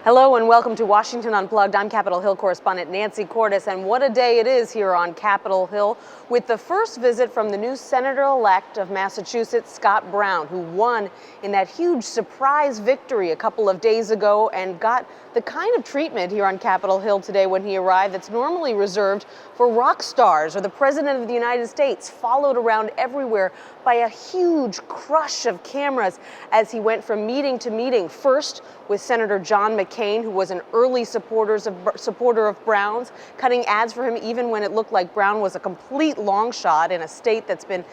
Hello and welcome to Washington Unplugged. I'm Capitol Hill correspondent Nancy Cordes, and what a day it is here on Capitol Hill with the first visit from the new Senator-elect of Massachusetts, Scott Brown, who won in that huge surprise victory a couple of days ago and got the kind of treatment here on Capitol Hill today when he arrived that's normally reserved for rock stars or the President of the United States, followed around everywhere by a huge crush of cameras as he went from meeting to meeting, first with Senator John McCain, who was an early supporter of Brown's, cutting ads for him even when it looked like Brown was a complete long shot in a state that's been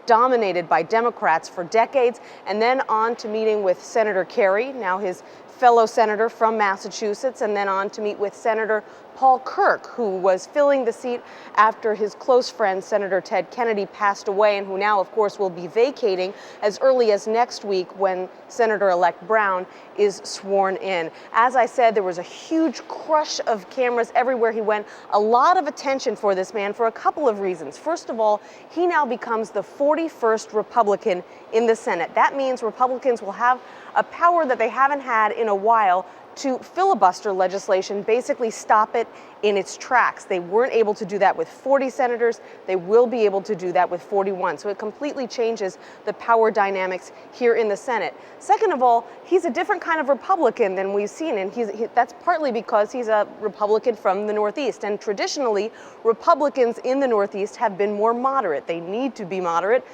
dominated by Democrats for decades, and then on to meeting with Senator Kerry, now his fellow senator from Massachusetts, and then on to meet with Senator Paul Kirk, who was filling the seat after his close friend Senator Ted Kennedy passed away, and who now, of course, will be vacating as early as next week when Senator-elect Brown is sworn in. As I said, there was a huge crush of cameras everywhere he went. A lot of attention for this man for a couple of reasons. First of all, he now becomes the 41st Republican in the Senate. That means Republicans will have a power that they haven't had in a while to filibuster legislation, basically stop it in its tracks. They weren't able to do that with 40 senators. They will be able to do that with 41. So it completely changes the power dynamics here in the Senate. Second of all, he's a different kind of Republican than we've seen, and that's partly because he's a Republican from the Northeast. And traditionally, Republicans in the Northeast have been more moderate. They need to be moderate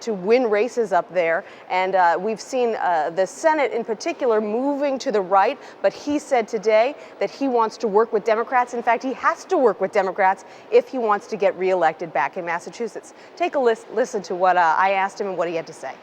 to win races up there. And we've seen the Senate in particular moving to the right, but he said today that he wants to work with Democrats. In fact, he has to work with Democrats if he wants to get reelected back in Massachusetts. Take a listen to what I asked him and what he had to say.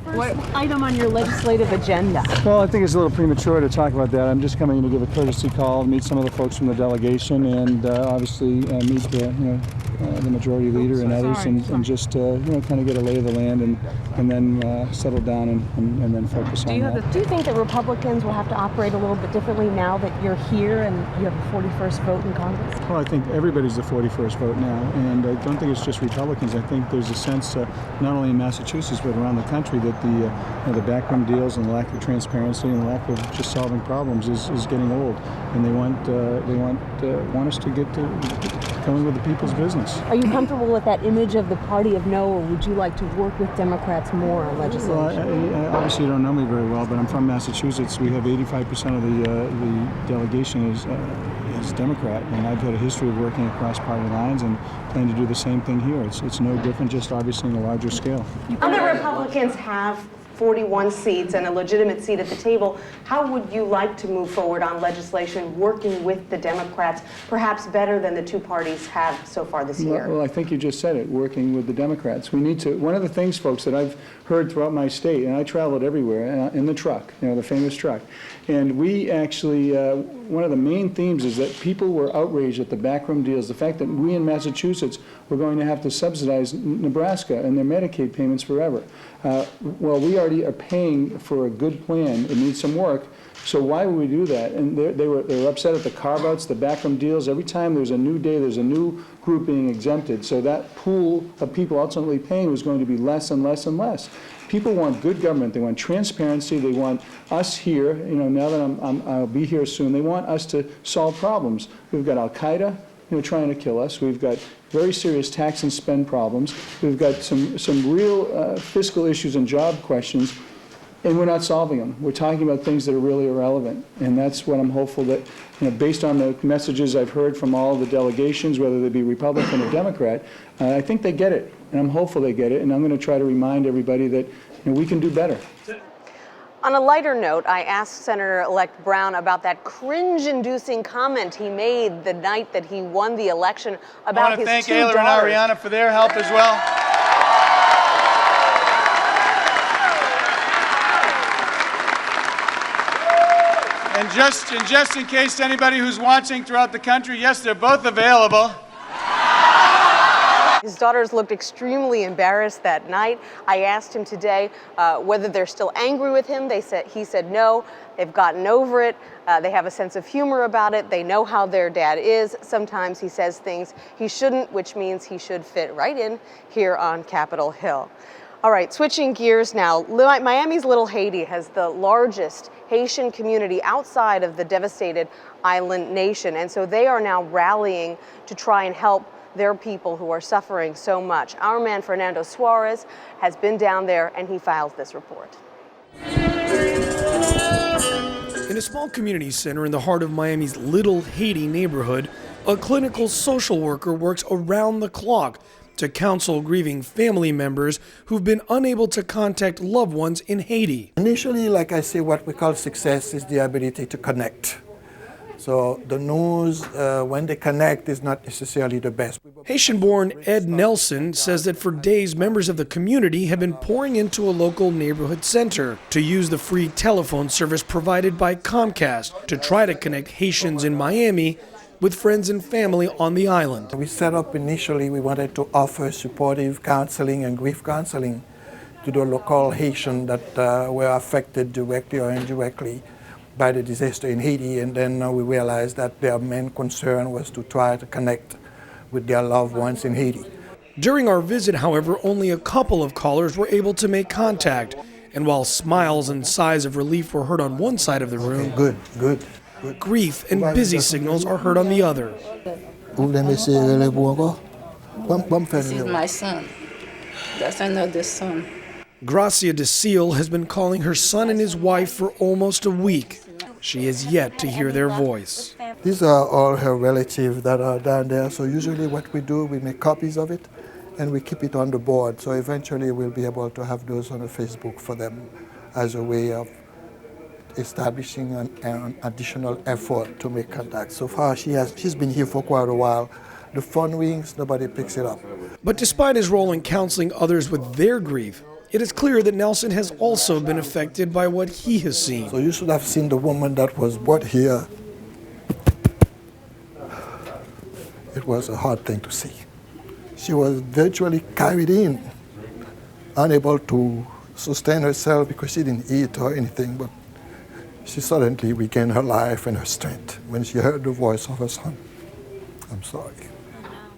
What item on your legislative agenda? Well, I think it's a little premature to talk about that. I'm just coming in to give a courtesy call, meet some of the folks from the delegation, and obviously meet the majority leader and others, and just kind of get a lay of the land, and then settle down and then focus on that. Do you think that Republicans will have to operate a little bit differently now that you're here and you have the 41st vote in Congress? Well, I think everybody's the 41st vote now, and I don't think it's just Republicans. I think there's a sense, not only in Massachusetts but around the country, that the backroom deals and the lack of transparency and the lack of just solving problems is getting old, and they want us to get to going with the people's business. Are you comfortable with that image of the party of no, or would you like to work with Democrats more on legislation? Well, obviously you don't know me very well, but I'm from Massachusetts. We have 85% of the delegation is Democrat, and I've had a history of working across party lines and plan to do the same thing here. It's no different, just obviously on a larger scale. Other Republicans have 41 seats and a legitimate seat at the table. How would you like to move forward on legislation working with the Democrats, perhaps better than the two parties have so far this year? Well, I think you just said it, working with the Democrats. We need to, one of the things, folks, that I've heard throughout my state, and I traveled everywhere in the truck, the famous truck, and we actually, one of the main themes is that people were outraged at the backroom deals, the fact that we in Massachusetts were going to have to subsidize Nebraska and their Medicaid payments forever. Well, we already are paying for a good plan. It needs some work. So why would we do that? And they were upset at the carve-outs, the backroom deals. Every time there's a new day, there's a new group being exempted. So that pool of people ultimately paying was going to be less and less and less. People want good government. They want transparency. They want us here. Now that I'll be here soon, they want us to solve problems. We've got Al Qaeda, trying to kill us. We've got very serious tax and spend problems. We've got some real fiscal issues and job questions, and we're not solving them. We're talking about things that are really irrelevant, and that's what I'm hopeful that, based on the messages I've heard from all of the delegations, whether they be Republican or Democrat, I think they get it, and I'm hopeful they get it, and I'm going to try to remind everybody that we can do better. On a lighter note, I asked Senator-elect Brown about that cringe-inducing comment he made the night that he won the election about his two daughters. I want to thank Ayla and Ariana for their help as well. And just in case anybody who's watching throughout the country, yes, they're both available. His daughters looked extremely embarrassed that night. I asked him today whether they're still angry with him. He said no. They've gotten over it. They have a sense of humor about it. They know how their dad is. Sometimes he says things he shouldn't, which means he should fit right in here on Capitol Hill. All right, switching gears now. Miami's Little Haiti has the largest Haitian community outside of the devastated island nation. And so they are now rallying to try and help their people who are suffering so much. Our man Fernando Suarez has been down there and he files this report. In a small community center in the heart of Miami's Little Haiti neighborhood, a clinical social worker works around the clock to counsel grieving family members who've been unable to contact loved ones in Haiti. Initially, like I say, what we call success is the ability to connect. So the news, when they connect, is not necessarily the best. Haitian-born Ed Nelson says that for days, members of the community have been pouring into a local neighborhood center to use the free telephone service provided by Comcast to try to connect Haitians in Miami with friends and family on the island. We set up initially, we wanted to offer supportive counseling and grief counseling to the local Haitian that were affected directly or indirectly by the disaster in Haiti, and then we realized that their main concern was to try to connect with their loved ones in Haiti. During our visit, however, only a couple of callers were able to make contact, and while smiles and sighs of relief were heard on one side of the room, Good. grief and busy signals are heard on the other. This is my son. That's another son. Gracia de Seal has been calling her son and his wife for almost a week. She has yet to hear their voice. These are all her relatives that are down there, so usually what we do, we make copies of it and we keep it on the board, so eventually we'll be able to have those on the Facebook for them as a way of establishing an additional effort to make contact. So far she's been here for quite a while. The phone rings, nobody picks it up. But despite his role in counseling others with their grief, it is clear that Nelson has also been affected by what he has seen. So you should have seen the woman that was brought here. It was a hard thing to see. She was virtually carried in, unable to sustain herself because she didn't eat or anything, but she suddenly regained her life and her strength when she heard the voice of her son. I'm sorry.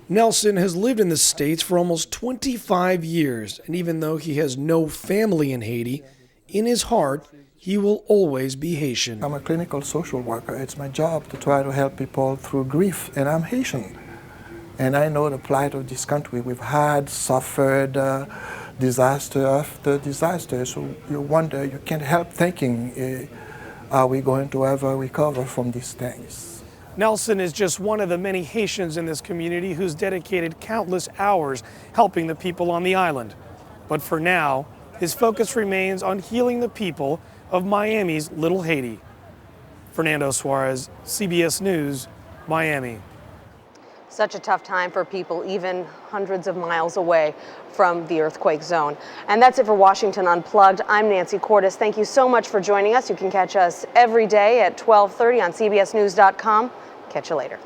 Nelson has lived in the States for almost 25 years, and even though he has no family in Haiti, in his heart, he will always be Haitian. I'm a clinical social worker. It's my job to try to help people through grief, and I'm Haitian. And I know the plight of this country. We've suffered disaster after disaster, so you wonder, you can't help thinking, are we going to ever recover from these things? Nelson is just one of the many Haitians in this community who's dedicated countless hours helping the people on the island. But for now, his focus remains on healing the people of Miami's Little Haiti. Fernando Suarez, CBS News, Miami. Such a tough time for people even hundreds of miles away from the earthquake zone. And that's it for Washington Unplugged. I'm Nancy Cordes. Thank you so much for joining us. You can catch us every day at 12:30 on CBSNews.com. Catch you later.